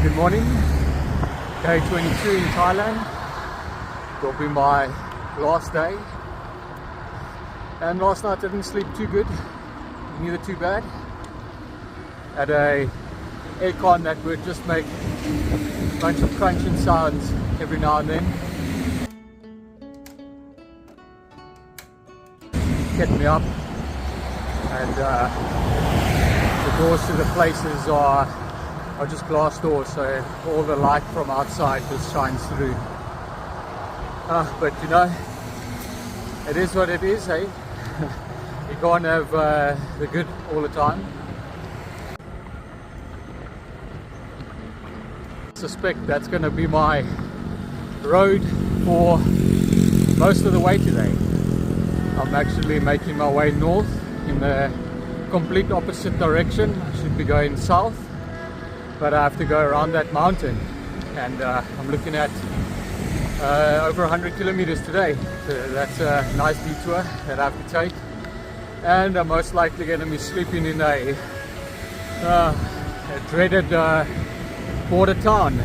Good morning. Day 22 in Thailand. Will be my last day. And last night I didn't sleep too good, neither too bad. Had a aircon that would just make a bunch of crunching sounds every now and then. Kept me up, and the doors to the places are just glass doors, so all the light from outside just shines through. But you know, it is what it is, hey? You can't have the good all the time. I suspect that's going to be my road for most of the way today. I'm actually making my way north in the complete opposite direction. I should be going south, but I have to go around that mountain, and I'm looking at over 100 kilometers today. So that's a nice detour that I have to take, and I'm most likely going to be sleeping in a dreaded border town.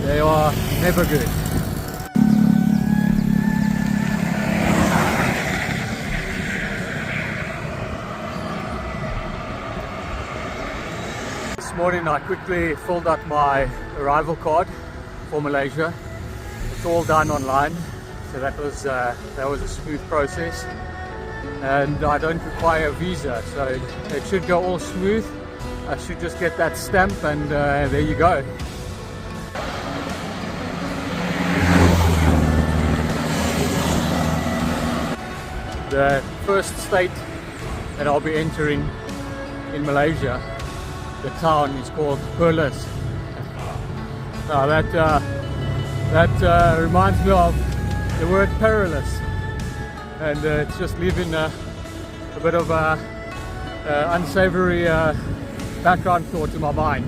They are never good. This morning I quickly filled out my arrival card for Malaysia. It's all done online, so that was a smooth process, and I don't require a visa, so it should go all smooth. I should just get that stamp, and there you go. The first state that I'll be entering in Malaysia, the town is called Perlis. Now that reminds me of the word perilous, and it's just leaving a bit of unsavory background thought in my mind.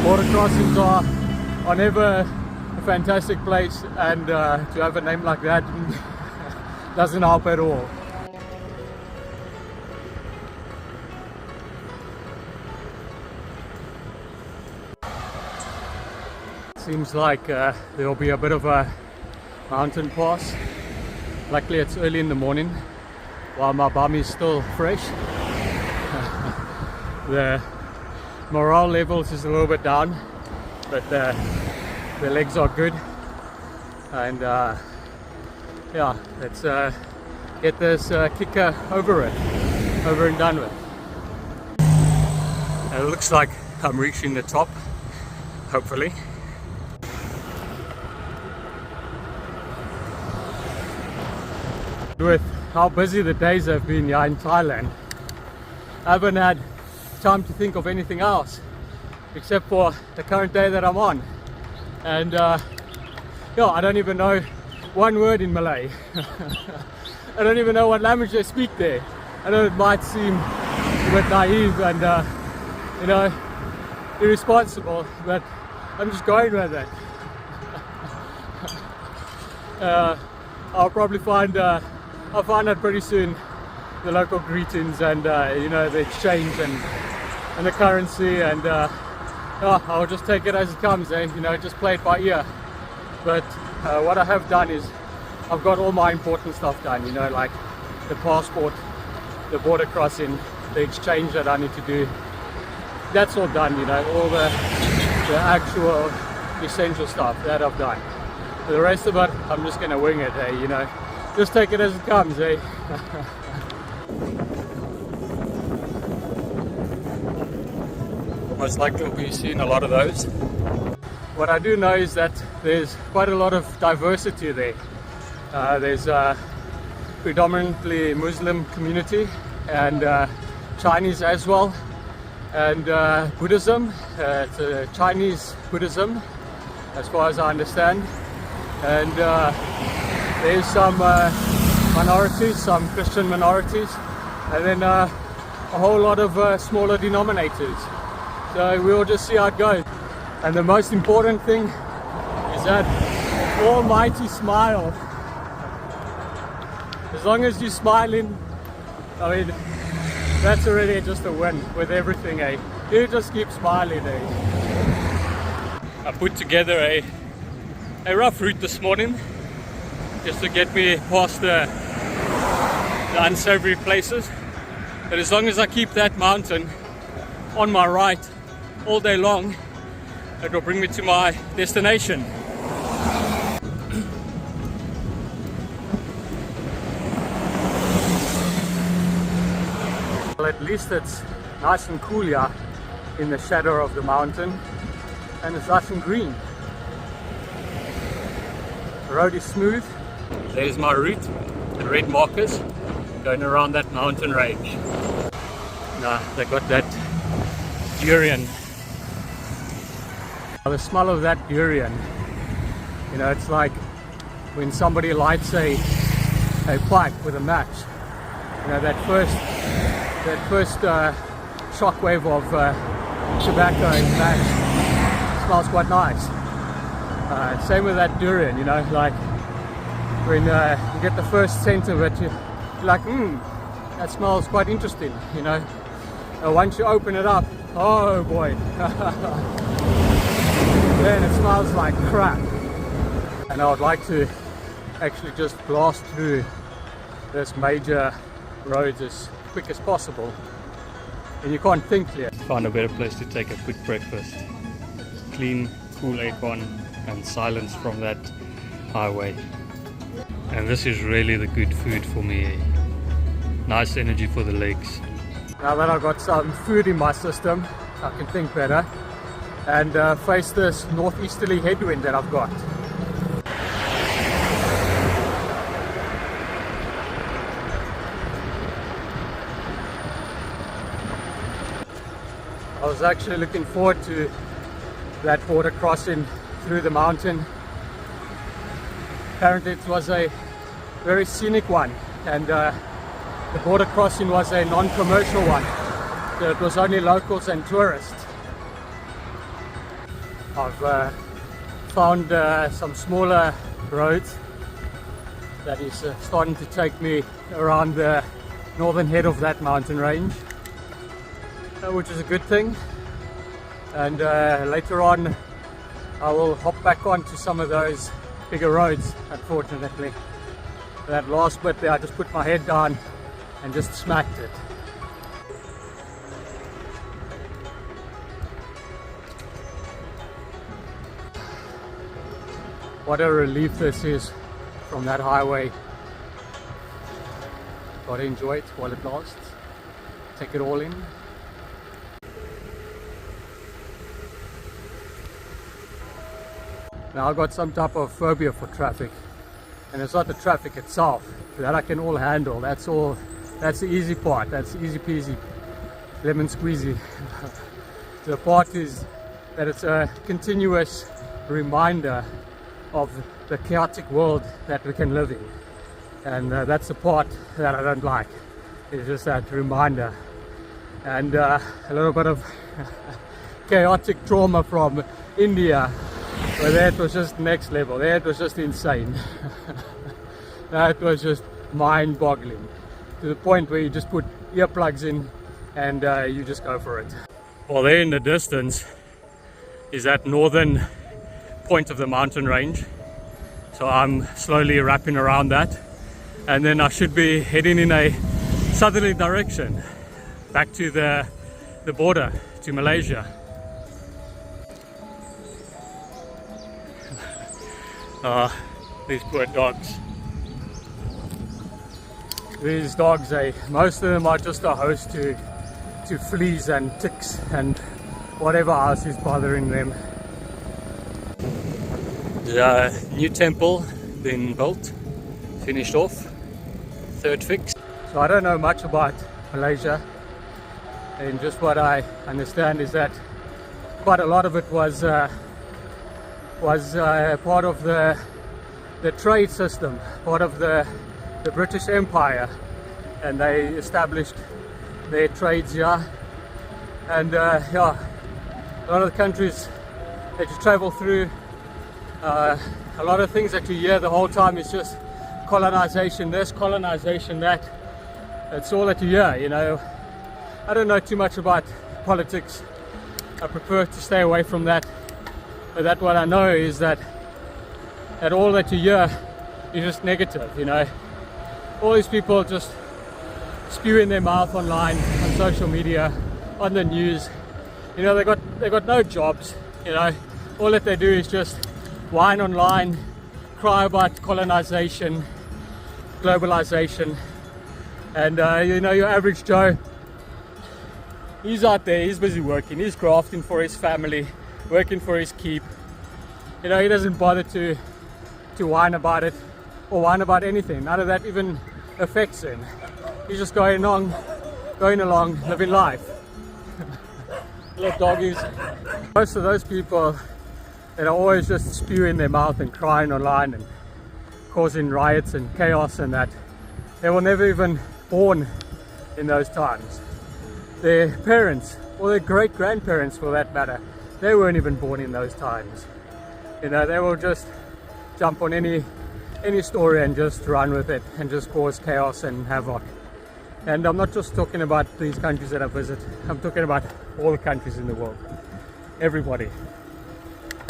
Border crossings are never a fantastic place, and to have a name like that doesn't help at all. Seems like there will be a bit of a mountain pass. Luckily it's early in the morning while my bum is still fresh. The morale levels is a little bit down, but the legs are good, and yeah, let's get this kicker over and done with. And it looks like I'm reaching the top, hopefully. With how busy the days have been here in Thailand, I haven't had time to think of anything else except for the current day that I'm on, and yeah, I don't even know one word in Malay. I don't even know what language they speak there. I know it might seem a bit naive and you know, irresponsible, but I'm just going with it. I'll probably I'll find out pretty soon the local greetings and you know, the exchange and the currency, and I'll just take it as it comes, you know, just play it by ear. But what I have done is I've got all my important stuff done, you know, like the passport, the border crossing, the exchange that I need to do. That's all done, you know, all the actual essential stuff that I've done. For the rest of it, I'm just going to wing it, you know. Just take it as it comes, Most likely we'll be seeing a lot of those. What I do know is that there's quite a lot of diversity there. There's a predominantly Muslim community, and Chinese as well, and Buddhism. It's a Chinese Buddhism as far as I understand, and there's some minorities, some Christian minorities, and then a whole lot of smaller denominators. So we'll just see how it goes. And the most important thing is that almighty smile. As long as you're smiling, I mean, that's already just a win with everything, You just keep smiling, I put together a rough route this morning just to get me past the unsavory places. But as long as I keep that mountain on my right all day long, it will bring me to my destination. Well, at least it's nice and cool here in the shadow of the mountain, and it's nice and green. The road is smooth. There's my route, the red markers going around that mountain range. Now they got that durian. The smell of that durian, you know, it's like when somebody lights a pipe with a match. You know, that first shockwave of tobacco and match smells quite nice. Same with that durian, you know, like when you get the first scent of it, you're like, that smells quite interesting, you know. Once you open it up, oh boy, then it smells like crap. And I would like to actually just blast through this major roads as quick as possible, and you can't think clear. Find a better place to take a quick breakfast. Clean, cool aircon and silence from that highway. And this is really the good food for me. Nice energy for the legs. Now that I've got some food in my system, I can think better and face this northeasterly headwind that I've got. I was actually looking forward to that border crossing through the mountain. Apparently it was a very scenic one, and the border crossing was a non-commercial one, so it was only locals and tourists. I've found some smaller roads that is starting to take me around the northern head of that mountain range, which is a good thing. And later on I will hop back onto some of those bigger roads. Unfortunately, that last bit there, I just put my head down and just smacked it. What a relief this is from that highway. Gotta enjoy it while it lasts. Take it all in. Now I've got some type of phobia for traffic, and it's not the traffic itself that I can all handle. That's all. That's the easy part. That's easy peasy, lemon squeezy. The part is that it's a continuous reminder of the chaotic world that we can live in, and that's the part that I don't like. It's just that reminder, and a little bit of chaotic trauma from India. But that was just next level. That was just insane. That was just mind-boggling, to the point where you just put earplugs in and you just go for it. Well, there in the distance is that northern point of the mountain range. So I'm slowly wrapping around that, and then I should be heading in a southerly direction back to the border to Malaysia. These poor dogs. These dogs, most of them are just a host to fleas and ticks and whatever else is bothering them. The new temple been built, finished off, third fix. So I don't know much about Malaysia, and just what I understand is that quite a lot of it was part of the trade system, part of the British Empire, and they established their trades here. And yeah, a lot of the countries that you travel through, a lot of things that you hear the whole time is just colonization this, colonization that. It's all that you hear, you know. I don't know too much about politics. I prefer to stay away from that. But that what I know is that all that you hear is just negative, you know. All these people just spewing their mouth online, on social media, on the news. You know, they got no jobs, you know. All that they do is just whine online, cry about colonization, globalization, and you know, your average Joe, he's out there, he's busy working, he's grafting for his family, working for his keep. You know, he doesn't bother to whine about it or whine about anything. None of that even affects him. He's just going along, living life. Little doggies. Most of those people that are always just spewing their mouth and crying online and causing riots and chaos and that, they were never even born in those times. Their parents, or their great-grandparents for that matter, they weren't even born in those times. You know, they will just jump on any story and just run with it and just cause chaos and havoc. And I'm not just talking about these countries that I visit, I'm talking about all the countries in the world, everybody.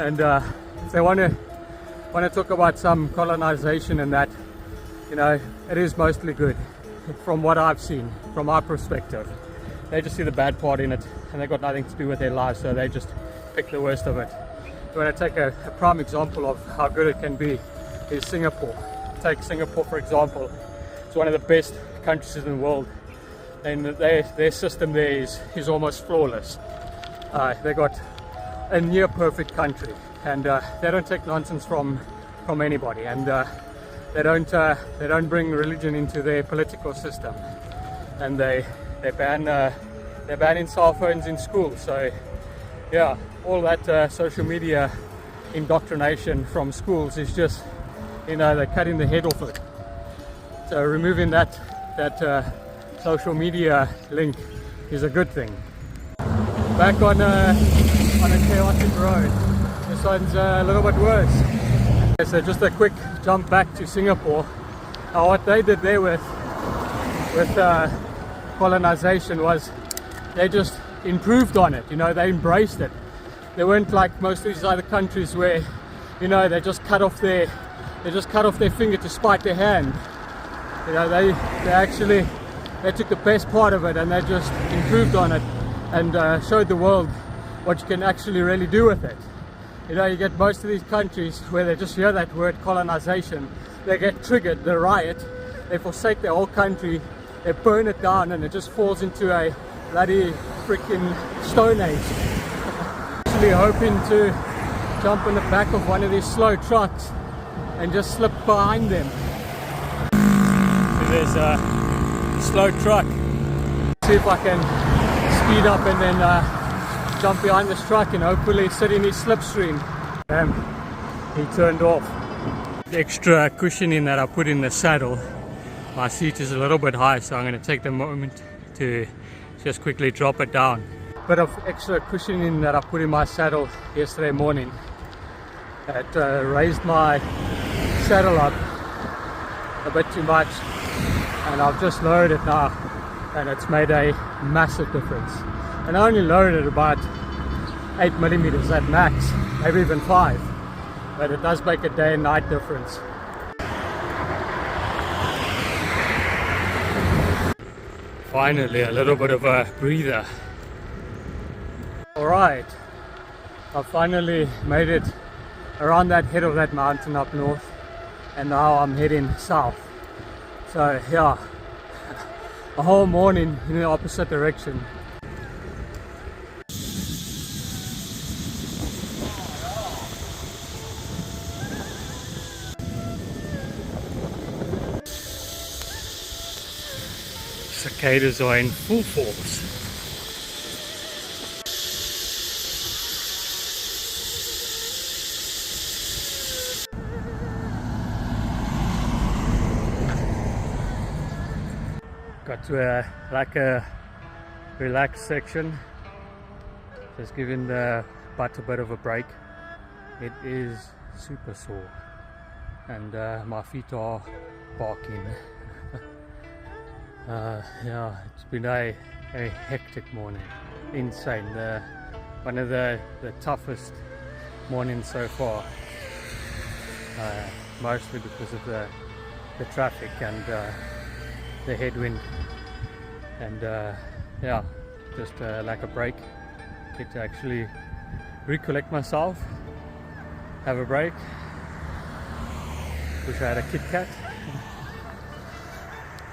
And if they want to talk about some colonization and that, you know, it is mostly good from what I've seen, from our perspective. They just see the bad part in it and they've got nothing to do with their lives, so they just pick the worst of it. You want to take a prime example of how good it can be is Singapore. Take Singapore for example. It's one of the best countries in the world, and their system there is almost flawless. They got a near perfect country, and they don't take nonsense from anybody, and they don't bring religion into their political system, and they ban cell phones in school. So yeah, all that social media indoctrination from schools is just, you know, they're cutting the head off it. So removing that social media link is a good thing. Back on a chaotic road. This one's a little bit worse. So just a quick jump back to Singapore. What they did there with colonization was they just improved on it. You know, they embraced it. They weren't like most of these other countries where, you know, they just cut off their finger to spite their hand. You know, they took the best part of it and they just improved on it and showed the world what you can actually really do with it. You know, you get most of these countries where they just hear that word colonization, they get triggered, they riot, they forsake their whole country, they burn it down, and it just falls into a bloody freaking stone age. Actually hoping to jump on the back of one of these slow trucks and just slip behind them. There's a slow truck. See if I can speed up and then jump behind this truck and hopefully sit in his slipstream. Damn, he turned off. The extra cushioning that I put in the saddle, my seat is a little bit high, so I'm going to take the moment to just quickly drop it down. Bit of extra cushioning that I put in my saddle yesterday morning. It raised my saddle up a bit too much, and I've just lowered it now, and it's made a massive difference. And I only lowered it about 8 millimeters at max, maybe even 5, but it does make a day and night difference. Finally, a little bit of a breather. Alright, I finally made it around that head of that mountain up north, and now I'm heading south. So yeah, a whole morning in the opposite direction. Cicadas are in full force. Got to a relaxed section, just giving the butt a bit of a break. It is super sore and my feet are barking. Yeah, it's been a hectic morning, insane. One of the toughest morning so far, mostly because of the traffic and the headwind, and yeah, just like a break, get to actually recollect myself, have a break. Wish I had a Kit Kat.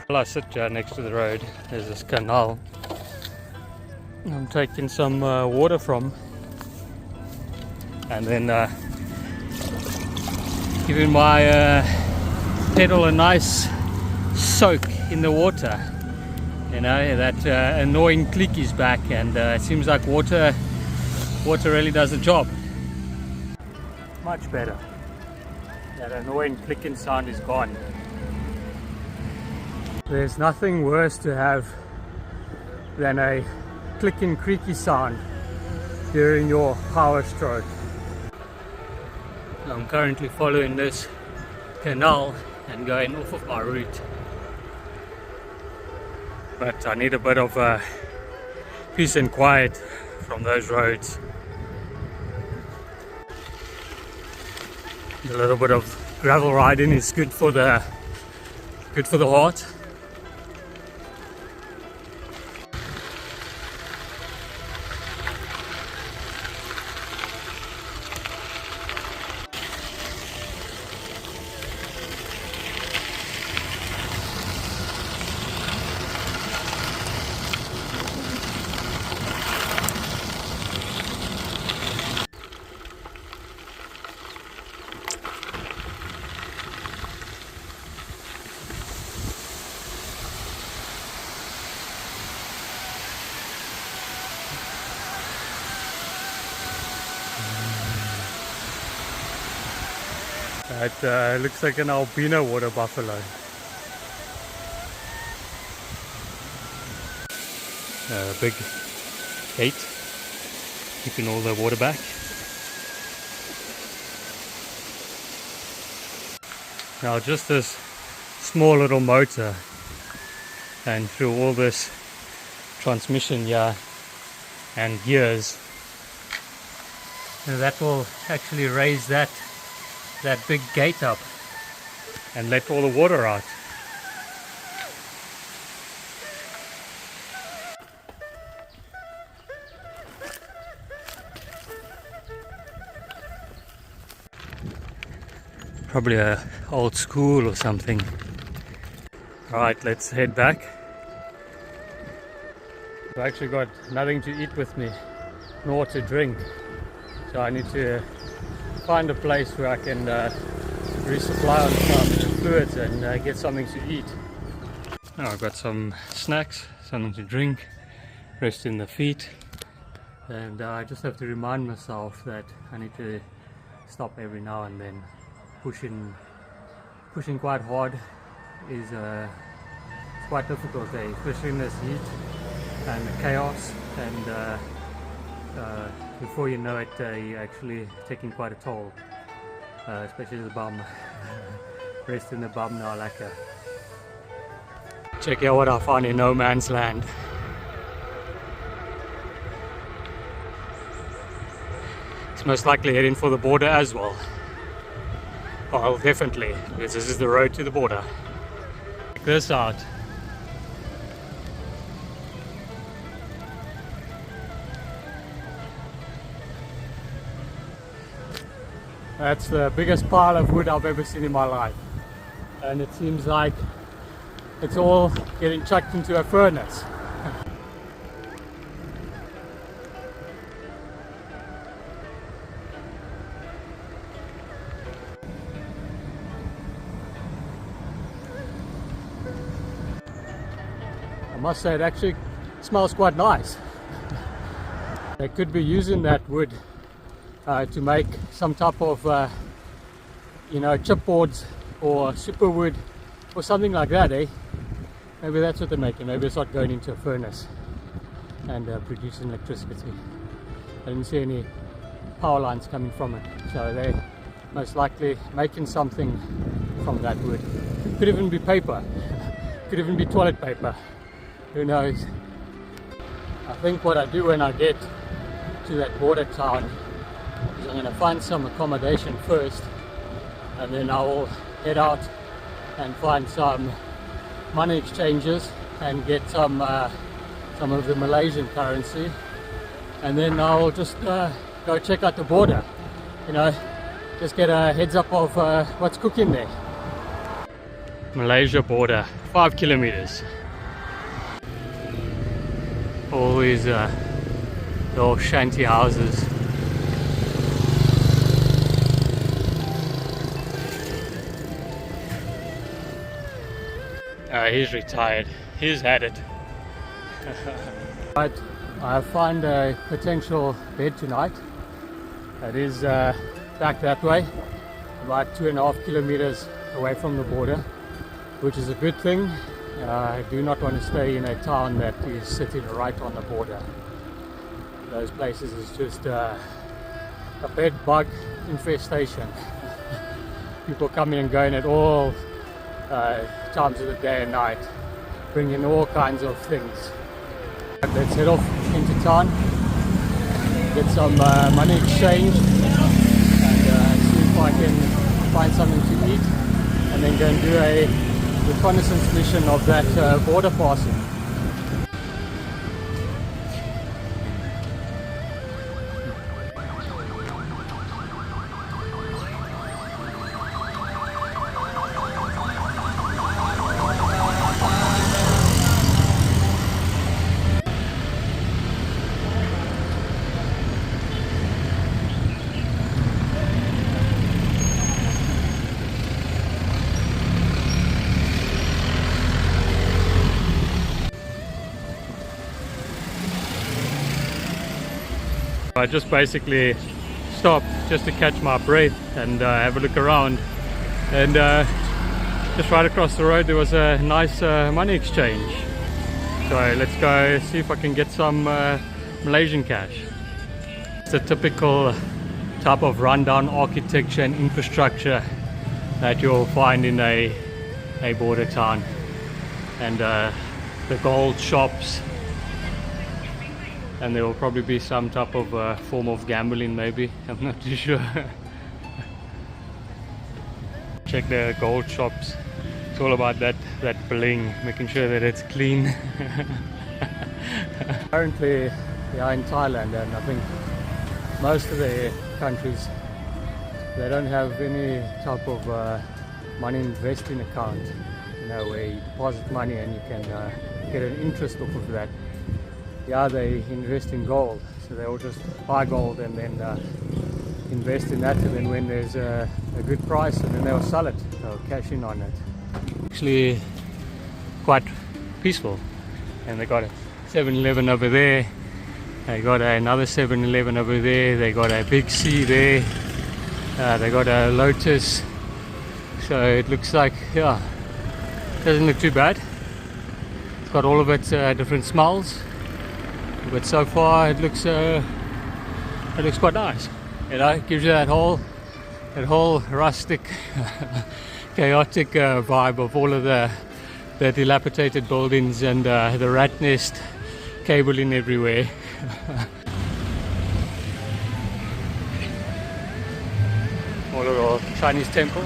Well, I sit next to the road, there's this canal I'm taking some water from, and then giving my pedal a nice soak in the water. You know, that annoying click is back, and it seems like water really does the job. Much better. That annoying clicking sound is gone. There's nothing worse to have than a clicking creaky sound during your power stroke. I'm currently following this canal and going off of my route, but I need a bit of peace and quiet from those roads. A little bit of gravel riding is good for the heart. It looks like an albino water buffalo. Big gate, keeping all the water back. Now just this small little motor, and through all this transmission here and gears, that will actually raise that big gate up and let all the water out. Probably a old school or something. Alright, let's head back. I've actually got nothing to eat with me, nor to drink, so I need to find a place where I can resupply on some fluids and get something to eat. Now I've got some snacks, something to drink, rest in the feet, and I just have to remind myself that I need to stop every now and then. Pushing quite hard is it's quite difficult, especially in this heat and the chaos, and before you know it, you're actually taking quite a toll, especially the bum. Rest in the bum now, like a... Check out what I found in no man's land. It's most likely heading for the border as well. Well, definitely, because this is the road to the border. Check this out. That's the biggest pile of wood I've ever seen in my life. And it seems like it's all getting chucked into a furnace. I must say, it actually smells quite nice. They could be using that wood to make some type of chipboards or superwood or something like that, eh? Maybe that's what they're making. Maybe it's not going into a furnace and producing electricity. I didn't see any power lines coming from it, so they're most likely making something from that wood. Could even be paper, could even be toilet paper, who knows. I think what I do when I get to that border town is I'm going to find some accommodation first, and then I will head out and find some money exchanges and get some of the Malaysian currency, and then I'll just go check out the border, you know, just get a heads up of what's cooking there. Malaysia border, 5 kilometers. All these little shanty houses. He's retired. He's had it. Right, I found a potential bed tonight. It is back that way, about 2.5 kilometers away from the border, which is a good thing. I do not want to stay in a town that is sitting right on the border. Those places is just a bed bug infestation. People coming and going at all times of the day and night, bringing all kinds of things. Let's head off into town, get some money exchange, and see if I can find something to eat, and then go and do a reconnaissance mission of that border passing. I just basically stopped just to catch my breath and have a look around, and just right across the road there was a nice money exchange. So let's go see if I can get some Malaysian cash. It's a typical type of rundown architecture and infrastructure that you'll find in a border town, and the gold shops. And there will probably be some type of form of gambling, maybe. I'm not too sure. Check the gold shops. It's all about that bling, making sure that it's clean. Currently, we are in Thailand, and I think most of the countries, they don't have any type of money investing account, you know, where you deposit money and you can get an interest off of that. Yeah, they invest in gold, so they will just buy gold and then invest in that, and then when there's a good price, and then they'll sell it, they'll cash in on it. Actually quite peaceful, and they got a 7-Eleven over there, they got another 7-Eleven over there, they got a Big C there, they got a Lotus, so it looks like, yeah, doesn't look too bad. It's got all of its different smells. But so far it looks quite nice. You know, it gives you that whole rustic, chaotic vibe of all of the dilapidated buildings and the rat nest cabling everywhere. All little Chinese temple.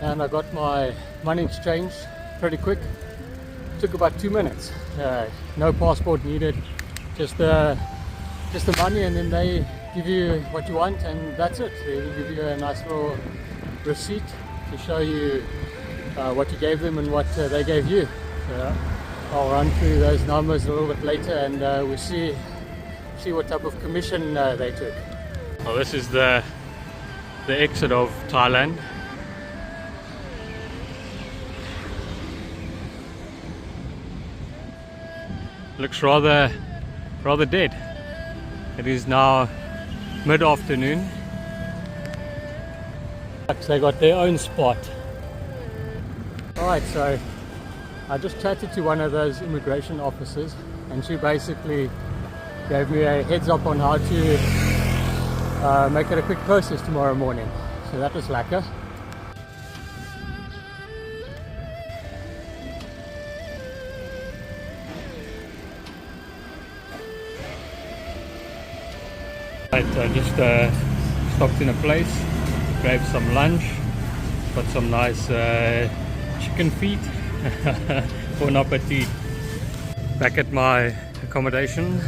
And I got my money exchange pretty quick. Took about 2 minutes. No passport needed, just the money, and then they give you what you want, and that's it. They give you a nice little receipt to show you what you gave them and what they gave you. So I'll run through those numbers a little bit later, and we'll see what type of commission they took. Well, this is the exit of Thailand. Looks rather dead. It is now mid-afternoon. They got their own spot. Alright, so I just chatted to one of those immigration officers, and she basically gave me a heads up on how to make it a quick process tomorrow morning. So that was lekker. Right, I just stopped in a place, grabbed some lunch, got some nice chicken feet. Bon appetit. Back at my accommodation,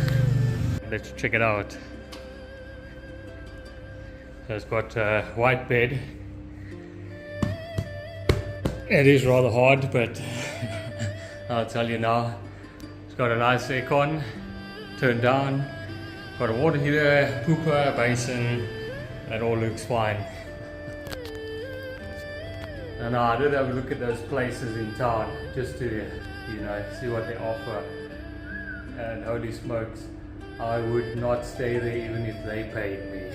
let's check it out. So it's got a white bed. It is rather hard, but I'll tell you now. It's got a nice aircon, turned down, got a water heater, pooper, basin, that all looks fine. And I did have a look at those places in town just to, see what they offer. And holy smokes, I would not stay there even if they paid me.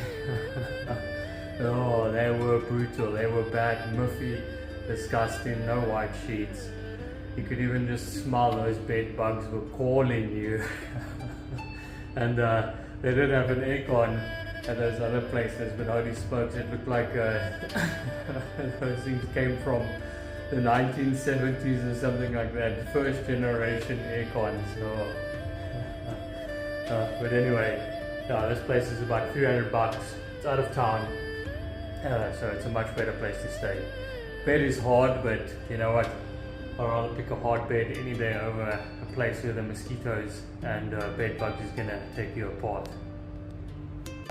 Oh, they were brutal, they were bad, muffy, disgusting, no white sheets. You could even just smell those bed bugs were calling you. And they did have an aircon at those other places, but holy smokes, it looked like those things came from the 1970s or something like that. First generation aircons. But anyway, this place is about $300. It's out of town, so it's a much better place to stay. Bed is hard, but you know what? I'd rather pick a hard bed any day over a place where the mosquitoes and bed bugs is gonna take you apart.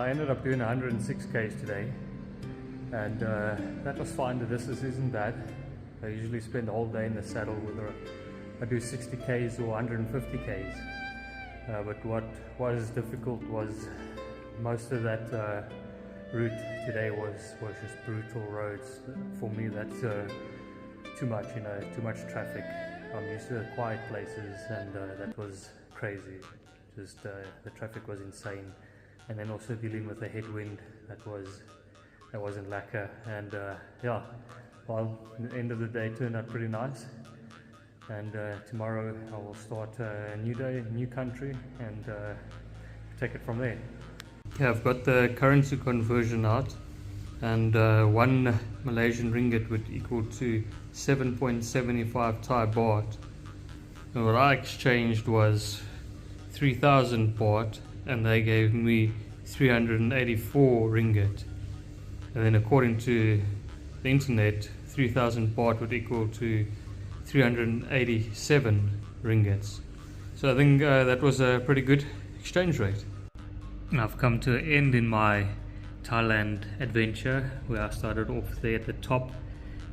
I ended up doing 106 k's today, and that was fine. The distance isn't bad. I usually spend the whole day in the saddle, whether I do 60 k's or 150 k's. But what was difficult was most of that route today was just brutal roads. For me, that's too much, too much traffic. I'm used to the quiet places, and that was crazy. Just the traffic was insane, and then also dealing with the headwind that wasn't lacquer. And well, the end of the day turned out pretty nice. And tomorrow I will start a new day, new country, and take it from there. Yeah, I've got the currency conversion out, and 1 Malaysian ringgit would equal to 7.75 Thai baht. And what I exchanged was 3,000 baht, and they gave me 384 ringgit. And then according to the internet, 3,000 baht would equal to 387 ringgits. So I think that was a pretty good exchange rate. I've come to an end in my Thailand adventure, where I started off there at the top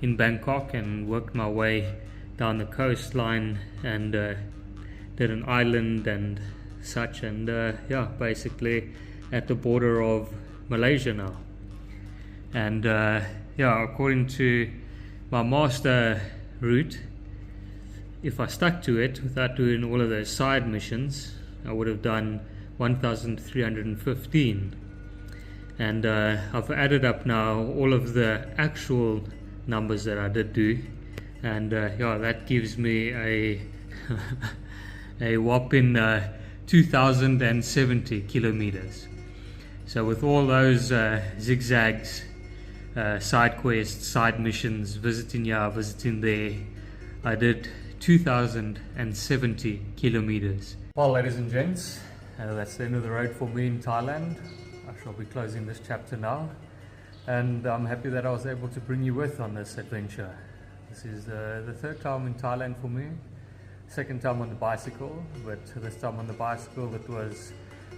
in Bangkok and worked my way down the coastline and did an island and such, and basically at the border of Malaysia now. And according to my master route, if I stuck to it without doing all of those side missions, I would have done 1,315. And I've added up now all of the actual numbers that I did do, and that gives me a a whopping 2,070 kilometers. So with all those zigzags, side quests, side missions, visiting here, visiting there, I did 2,070 kilometers. Well, ladies and gents, that's the end of the road for me in Thailand. I shall be closing this chapter now, and I'm happy that I was able to bring you with on this adventure. This is the third time in Thailand for me, second time on the bicycle, but this time on the bicycle it was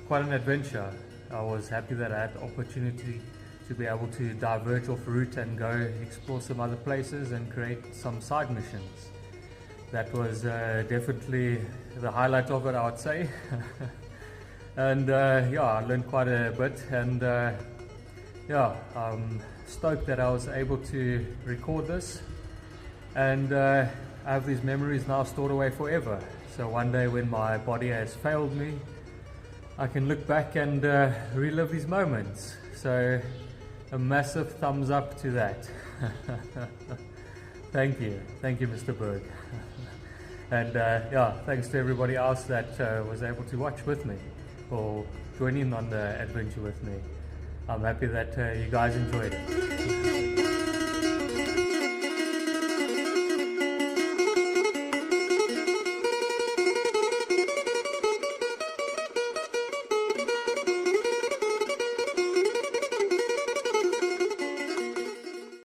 quite an adventure. I was happy that I had the opportunity to be able to diverge off route and go explore some other places and create some side missions. That was definitely the highlight of it, I would say. And I learned quite a bit, and I'm stoked that I was able to record this, and I have these memories now stored away forever. So one day when my body has failed me, I can look back and relive these moments. So a massive thumbs up to that. Thank you, Mr. Berg. And thanks to everybody else that was able to watch with me or join in on the adventure with me. I'm happy that you guys enjoyed it.